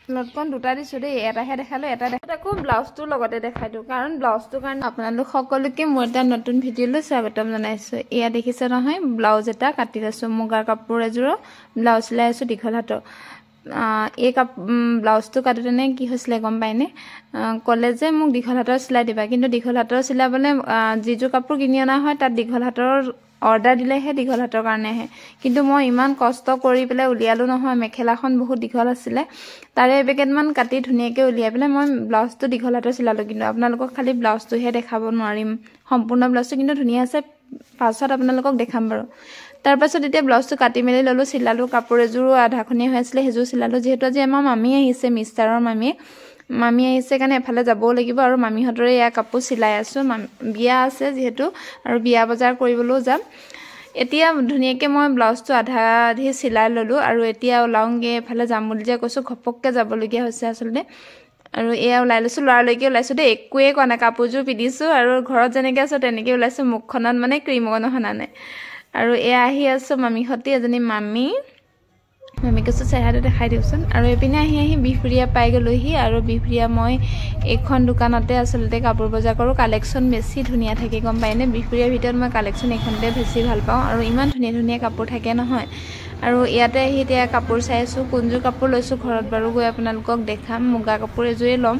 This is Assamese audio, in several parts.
লটকন দুটা দিছো দেই এটাহে দেখালো এটা দেখো ব্লাউজটো লগতে দেখাই দিও কাৰণ ব্লাউজটো কাৰণ আপোনালোক সকলোকে মোৰ এটা নতুন ভিডিঅ'লৈ স্বাগতম জনাইছো এয়া দেখিছে নহয় ব্লাউজ এটা কাটি লৈছো মুগাৰ কাপোৰ এযোৰ ব্লাউজ চিলাই আছো দীঘল হাতৰ এই ব্লাউজটো কাটোতেনে কি হৈছিলে গম পাইনে কলে যে মোক দীঘল হাতৰ চিলাই দিবা কিন্তু দীঘল হাতৰ চিলাবলে যিযোৰ কাপোৰ কিনি অনা হয় তাত দীঘল হাতৰ অৰ্ডাৰ দিলেহে দীঘল হাতৰ কাৰণেহে কিন্তু মই ইমান কষ্ট কৰি পেলাই উলিয়ালো নহয় মেখেলাখন বহুত দীঘল আছিলে তাৰে এবেকেটমান কাটি ধুনীয়াকৈ উলিয়াই পেলাই মই ব্লাউজটো দীঘল হাতৰ চিলালো কিন্তু আপোনালোকক খালি ব্লাউজটোহে দেখাব নোৱাৰিম সম্পূৰ্ণ ব্লাউজটো কিন্তু ধুনীয়া আছে পাছত আপোনালোকক দেখাম বাৰু তাৰ পাছত এতিয়া ব্লাউজটো কাটি মেলি ললো চিলালো কাপোৰ এযোৰ আধাখনি হৈ আছিল হেজু চিলালো যেহেতু আজি আমাৰ মামী আহিছে মিষ্টাৰৰ মামী আহিছে কাৰণে এফালে যাবও লাগিব আৰু মামীহঁতৰে ইয়া কাপোৰ চিলাই আছো বিয়া আছে যেহেতু আৰু বিয়া বজাৰ কৰিবলৈও যাম এতিয়া ধুনীয়াকৈ মই ব্লাউজটো আধা আধি চিলাই ললো আৰু এতিয়া ওলাওঁগে এফালে যাম বুলি যে কৈছো ঘপককৈ যাবলগীয়া হৈছে আচলতে আৰু এয়া ওলাই লৈছো লৰালৈকে ওলাইছো দেই একোৱে কোৱা নাই কাপোৰযোৰ পিন্ধিছো আৰু ঘৰত যেনেকৈ আছো তেনেকৈ ওলাইছো মুখখনত মানে ক্ৰীম অকণ হনা নাই আৰু এয়া আহি আছো মামীহঁতে এজনী মামী কৈছো চেহাৰাটো দেখাই দিওঁচোন আৰু এপিনে আহি বিহপুৰীয়া পাই গ'লোহি আৰু বিহপুৰীয়া মই এইখন দোকানতে আচলতে কাপোৰ বজাৰ কৰোঁ কালেকশ্যন বেছি ধুনীয়া থাকে গম পাইনে বিহপুৰীয়াৰ ভিতৰত মই কালেকশ্যন এইখনতে বেছি ভাল পাওঁ আৰু ইমান ধুনীয়া ধুনীয়া কাপোৰ থাকে নহয় আৰু ইয়াতে আহি এতিয়া কাপোৰ চাই আছো কোনযোৰ কাপোৰ লৈছো ঘৰত বাৰু গৈ আপোনালোকক দেখাম মুগা কাপোৰ এযোৰে ল'ম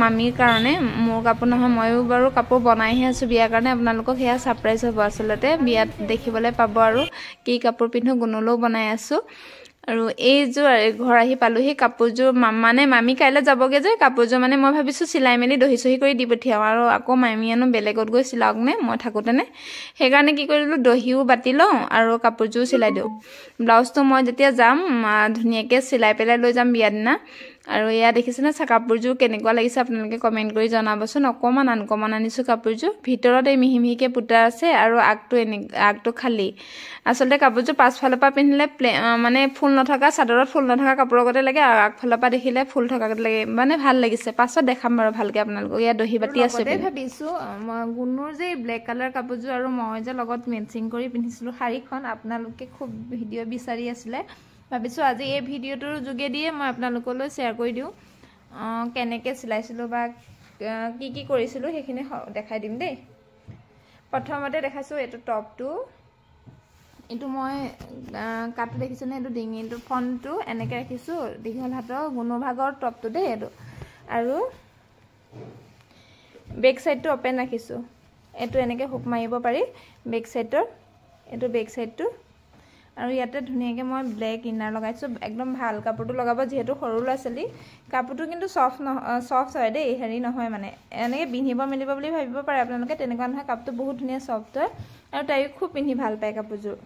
মামীৰ কাৰণে মোৰ কাপোৰ নহয় ময়ো বাৰু কাপোৰ বনাইহে আছো বিয়াৰ কাৰণে আপোনালোকক সেয়া সাৰপ্ৰাইজ হ'ব আচলতে বিয়াত দেখিবলৈ পাব আৰু কি কাপোৰ পিন্ধো গুণলৈও বনাই আছো আৰু এইযোৰ ঘৰ আহি পালোহি কাপোৰযোৰ মানে মামী কাইলৈ যাবগে যে কাপোৰযোৰ মানে মই ভাবিছো চিলাই মেলি দহি চহি কৰি দি পঠিয়াওঁ আৰু আকৌ মামীয়েনো বেলেগত গৈ চিলাওক নে মই থাকোঁতেনে সেইকাৰণে কি কৰিলো দহিও বাতি লওঁ আৰু কাপোৰযোৰ চিলাই দিওঁ ব্লাউজটো মই যেতিয়া যাম ধুনীয়াকৈ চিলাই পেলাই লৈ যাম বিয়া দিনা আৰু এয়া দেখিছেনে কাপোৰযোৰ কেনেকুৱা লাগিছে আপোনালোকে কমেণ্ট কৰি জনাবচোন অকণমান আনকমন আনিছোঁ কাপোৰযোৰ ভিতৰত এই মিহি মিহিকৈ পুতা আছে আৰু আগটো খালী আচলতে কাপোৰযোৰ পাছফালৰ পৰা পিন্ধিলে মানে ফুল নথকা চাদৰত ফুল নথকা কাপোৰৰ গতে লাগে আৰু আগফালৰ পৰা দেখিলে ফুল থকা গতে লাগে মানে ভাল লাগিছে পাছত দেখাম বাৰু ভালকৈ আপোনালোকক ইয়াত দহি বাতি আছে ভাবিছোঁ গুণৰ যে ব্লেক কালাৰ কাপোৰযোৰ আৰু মই যে লগত মেচিং কৰি পিন্ধিছিলোঁ শাৰীখন আপোনালোকে খুব ভিডিঅ' বিচাৰি আছিলে ভাবিছোঁ আজি এই ভিডিঅ'টোৰ যোগেদিয়ে মই আপোনালোকলৈ শ্বেয়াৰ কৰি দিওঁ কেনেকৈ চিলাইছিলোঁ বা কি কি কৰিছিলোঁ সেইখিনি দেখাই দিম দেই প্ৰথমতে দেখাইছোঁ এইটো টপটো এইটো মই কাটো দেখিছোনে এইটো ডিঙিটো ফ্ৰণ্টটো এনেকৈ ৰাখিছোঁ দীঘল হাতৰ গুণভাগৰ টপটো দেই এইটো আৰু বেক চাইডটো অপেন ৰাখিছোঁ এইটো এনেকৈ হুক মাৰিব পাৰি বেক চাইডৰ এইটো বেক চাইডটো আৰু ইয়াতে ধুনীয়াকৈ মই ব্লেক ইনাৰ লগাইছোঁ একদম ভাল কাপোৰটো লগাব যিহেতু সৰু ল'ৰা ছোৱালী কাপোৰটো কিন্তু চফ্ট হয় দেই হেৰি নহয় মানে এনেকৈ পিন্ধিব মেলিব বুলি ভাবিব পাৰে আপোনালোকে তেনেকুৱা নহয় কাপোৰটো বহুত ধুনীয়া চফ্ট হয় আৰু তাইও খুব পিন্ধি ভাল পায় কাপোৰযোৰ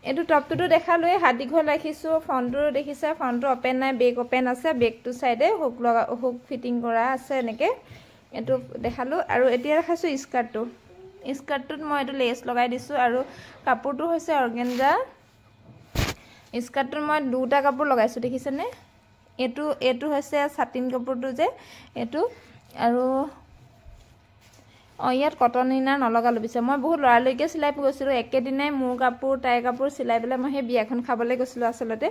এইটো টপটোতো দেখালোৱে হাত দীঘল ৰাখিছোঁ ফ্ৰণ্টটো দেখিছে ফ্ৰণ্টটো অপেন নাই বেক অপেন আছে বেকটো চাইডে হুক ফিটিং কৰা আছে এনেকৈ এইটো দেখালোঁ আৰু এতিয়া দেখাইছোঁ স্কাৰ্টটোত মই এইটো লেচ লগাই দিছোঁ আৰু কাপোৰটো হৈছে অৰ্গেঞ্জা স্কাৰ্টটোত মই দুটা কাপোৰ লগাইছোঁ দেখিছেনে এইটো হৈছে ছাটিন কাপোৰটো যে এইটো আৰু ইয়াত কটন ইনাৰ নলগালোঁ পিছে মই বহুত লৰালৈকে চিলাই গৈছিলোঁ একেদিনাই মোৰ কাপোৰ তাইৰ কাপোৰ চিলাই পেলাই মই সেই বিয়াখন খাবলৈ গৈছিলোঁ আচলতে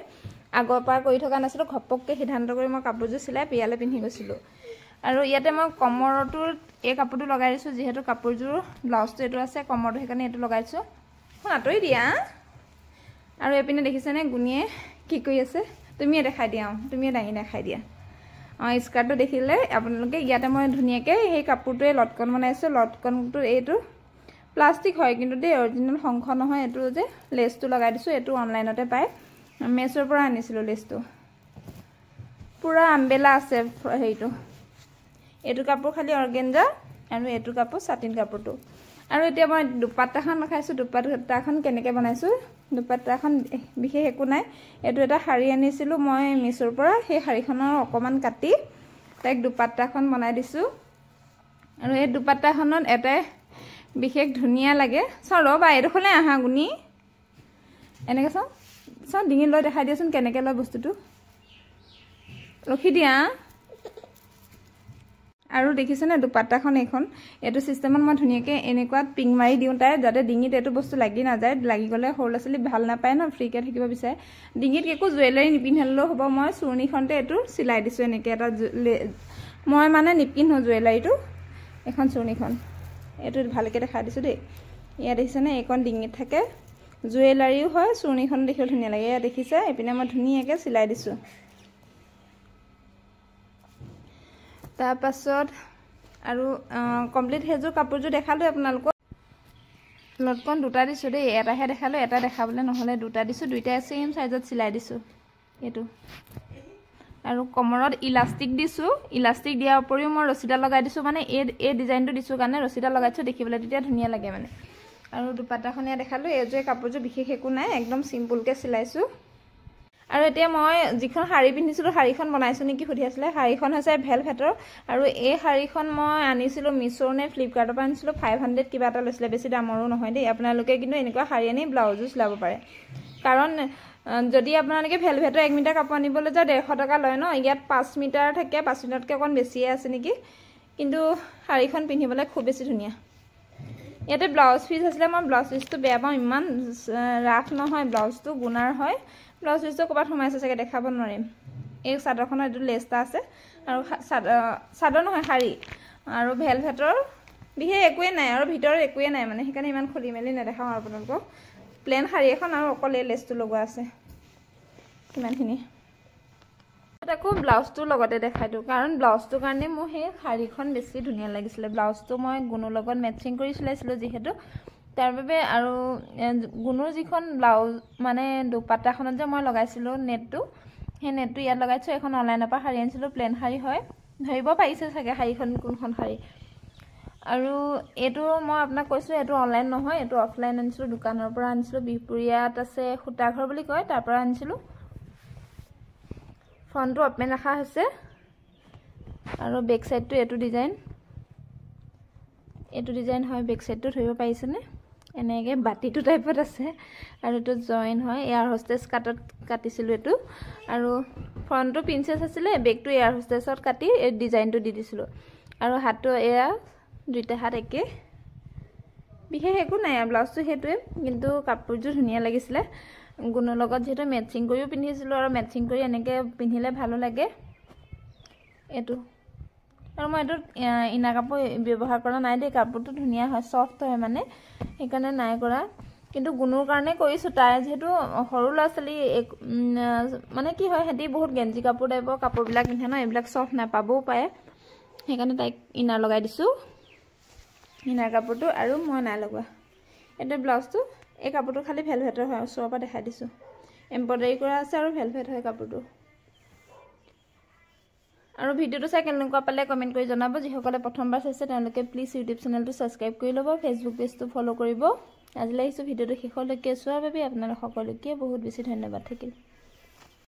আগৰ পৰা কৰি থকা নাছিলোঁ ঘপককৈ সিদ্ধান্ত কৰি মই কাপোৰযোৰ চিলাই বিয়ালৈ পিন্ধি গৈছিলোঁ আৰু ইয়াতে মই কমৰটোৰ এই কাপোৰটো লগাই দিছোঁ যিহেতু কাপোৰযোৰ ব্লাউজটো এইটো আছে কমৰটো সেইকাৰণে এইটো লগাইছোঁ আঁতৰি দিয়া আৰু এইপিনে দেখিছেনে গুণীয়ে কি কৰি আছে তুমিয়ে দেখাই দিয়া তুমিয়ে দাঙি দেখাই দিয়া স্কাৰ্টটো দেখিলে আপোনালোকে ইয়াতে মই ধুনীয়াকৈ সেই কাপোৰটোৱে লটকন বনাইছোঁ লটকনটো এইটো প্লাষ্টিক হয় কিন্তু দেই অৰিজিনেল শংখ নহয় এইটো যে লেচটো লগাই দিছোঁ এইটো অনলাইনতে পায় মেছ'ৰ পৰা আনিছিলোঁ লেচটো পূৰা আম্বেলা আছে হেৰিটো এইটো কাপোৰ খালি অৰ্গেঞ্জা আৰু এইটো কাপোৰ ছাটিন কাপোৰটো আৰু এতিয়া মই দুপাট্টাখন দেখাইছোঁ দুপাট্টাখন কেনেকৈ বনাইছোঁ দুপাট্টাখন বিশেষ একো নাই এইটো এটা শাৰী আনিছিলোঁ মই মিছ'ৰ পৰা সেই শাৰীখনৰ অকণমান কাটি তাইক দুপাট্টাখন বনাই দিছোঁ আৰু এই দুপাট্টাখনত এটাই বিশেষ ধুনীয়া লাগে ৰ'বা এইডোখৰলৈ আহা গুণী এনেকৈ চাওঁ ডিঙি লৈ দেখাই দিয়াচোন কেনেকৈ লয় বস্তুটো ৰখি দিয়া আৰু দেখিছেনে দুপাট্টাখন এইখন এইটো চিষ্টেমত মই ধুনীয়াকৈ এনেকুৱাত পিং মাৰি দিওঁ তাই যাতে ডিঙিত এইটো বস্তু লাগি নাযায় লাগি গ'লে সৰু ল'ৰা ছোৱালী ভাল নাপায় ন ফ্ৰীকৈ থাকিব বিচাৰে ডিঙিত একো জুৱেলাৰী নিপিন্ধালেও হ'ব মই চুৰণিখনতে এইটো চিলাই দিছোঁ এনেকৈ এটা মই মানে নিপিন্ধো জুৱেলাৰীটো এখন চুৰণিখন এইটো ভালকৈ দেখাই দিছোঁ দেই ইয়াত দেখিছেনে এইখন ডিঙিত থাকে জুৱেলাৰীও হয় চুৰণিখন দেখিবলৈ ধুনীয়া লাগে ইয়াত দেখিছে এইপিনে মই ধুনীয়াকৈ চিলাই দিছোঁ তাৰপাছত আৰু কমপ্লিট সেইযোৰ কাপোৰযোৰ দেখালোঁ আপোনালোকক লটকন দুটা দিছোঁ দেই এটাহে দেখালোঁ এটা দেখাবলৈ নহ'লে দুটা দিছোঁ দুইটাই চেম চাইজত চিলাই দিছোঁ এইটো আৰু কমৰত ইলাষ্টিক দিছোঁ ইলাষ্টিক দিয়াৰ উপৰিও মই ৰছীডাল লগাই দিছোঁ মানে এই ডিজাইনটো দিছোঁ কাৰণে ৰছীডাল লগাইছোঁ দেখিবলৈ তেতিয়া ধুনীয়া লাগে মানে আৰু দুপাট্টাখন ইয়াত দেখালোঁ এইযোৰ কাপোৰযোৰ বিশেষ একো নাই একদম চিম্পুলকৈ চিলাইছোঁ আৰু এতিয়া মই যিখন শাড়ী পিন্ধিছিলোঁ শাড়ীখন বনাইছোঁ নেকি সুধি আছিলে শাড়ীখন হৈছে ভেলভেটৰ আৰু এই শাড়ীখন মই আনিছিলোঁ মিছ'ৰ নে ফ্লিপকাৰ্টৰ পৰা আনিছিলোঁ 500 কিবা এটা লৈছিলে বেছি দামৰো নহয় দেই আপোনালোকে কিন্তু এনেকুৱা শাড়ী আনি ব্লাউজো চিলাব পাৰে কাৰণ যদি আপোনালোকে ভেলভেটৰ 1 মিটাৰ কাপোৰ আনিবলৈ যায় 150 টকা লয় ন ইয়াত 5 মিটাৰ থাকে 5 মিটাৰতকৈ অকণ বেছিয়ে আছে নেকি কিন্তু শাড়ীখন পিন্ধিবলৈ খুব বেছি ধুনীয়া ইয়াতে ব্লাউজ পিচ আছিলে মই ব্লাউজ পিচটো বেয়া পাওঁ ইমান ৰাফ নহয় ব্লাউজটো গুণাৰ হয় ব্লাউজ পিচটো ক'ৰবাত সোমাইছে চাগে দেখাব নোৱাৰিম এই চাদৰখনৰ এইটো লেষ্টা আছে আৰু চাদৰ নহয় শাড়ী আৰু ভেলভেটৰ বিশেষ একোৱে নাই আৰু ভিতৰত একোৱে নাই মানে সেইকাৰণে ইমান খুলি মেলি নেদেখাওঁ আৰু আপোনালোকক প্লেন শাড়ী এখন আৰু অকল এই লেচটো লগোৱা আছে কিমানখিনি আকৌ ব্লাউজটোৰ লগতে দেখাই দিওঁ কাৰণ ব্লাউজটোৰ কাৰণে মোৰ সেই শাড়ীখন বেছি ধুনীয়া লাগিছিলে ব্লাউজটো মই গুণৰ লগত মেটচিং কৰি চিলাইছিলোঁ যিহেতু তাৰ বাবে আৰু গুণৰ যিখন ব্লাউজ মানে দুপাট্টাখনত যে মই লগাইছিলোঁ নেটটো সেই নেটটো ইয়াত লগাইছোঁ এখন অনলাইনৰ পৰা শাড়ী আনিছিলোঁ প্লেন শাড়ী হয় ধৰিব পাৰিছে চাগে শাড়ীখন কোনখন শাড়ী আৰু এইটো মই আপোনাক কৈছোঁ এইটো অনলাইন নহয় এইটো অফলাইন আনিছিলোঁ দোকানৰ পৰা আনিছিলোঁ বিহপুৰীয়াত আছে সূতাঘৰ বুলি কয় তাৰ পৰা আনিছিলোঁ ফ্ৰণ্টটো অপেন ৰাখা হৈছে আৰু বেক চাইডটো এইটো ডিজাইন হয় বেক চাইডটো ধৰিব পাৰিছেনে এনেকৈ বাতিটো টাইপত আছে আৰু এইটো জইন হয় এয়াৰ হোষ্টেছ কাটত কাটিছিলোঁ এইটো আৰু ফ্ৰণ্টটো প্ৰিন্সেছ আছিলে বেকটো এয়াৰ হোষ্টেছত কাটি এই ডিজাইনটো দি দিছিলোঁ আৰু হাতটো এয়া দুইটা হাত একে বিশেষ একো নাই ব্লাউজটো সেইটোৱে কিন্তু কাপোৰযোৰ ধুনীয়া লাগিছিলে গুণৰ লগত যিহেতু মেটচিং কৰিও পিন্ধিছিলোঁ আৰু মেটচিং কৰি এনেকৈ পিন্ধিলে ভালো লাগে এইটো আৰু মই এইটো ইনাৰ কাপোৰ ব্যৱহাৰ কৰা নাই দেই কাপোৰটো ধুনীয়া হয় ছফ্ট হয় মানে সেইকাৰণে নাই কৰা কিন্তু গুণৰ কাৰণে কৰিছোঁ তাই যিহেতু সৰু ল'ৰা ছোৱালী মানে কি হয় সিহঁতি বহুত গেঞ্জি কাপোৰ টাইপৰ কাপোৰবিলাক পিন্ধে ন এইবিলাক ছফ্ট নাপাবও পাৰে সেইকাৰণে তাইক ইনাৰ লগাই দিছোঁ ইনাৰ কাপোৰটো আৰু মই নাই লগোৱা এইটো ব্লাউজটো এই কাপোৰটো খালি ভেলভেটৰ হয় ওচৰৰ পৰা দেখাই দিছোঁ এম্ব্ৰইডাৰী কৰা আছে আৰু ভেলভেট হয় কাপোৰটো আৰু ভিডিঅ'টো চাই কেনেকুৱা পালে কমেণ্ট কৰি জনাব যিসকলে প্ৰথমবাৰ চাইছে তেওঁলোকে প্লিজ ইউটিউব চেনেলটো ছাবস্ক্ৰাইব কৰি ল'ব ফেচবুক পেজটো ফ'ল' কৰিব আজিলৈ আহিছোঁ ভিডিঅ'টো শেষলৈকে চোৱাৰ বাবে আপোনালোক সকলোকে বহুত বেছি ধন্যবাদ থাকিল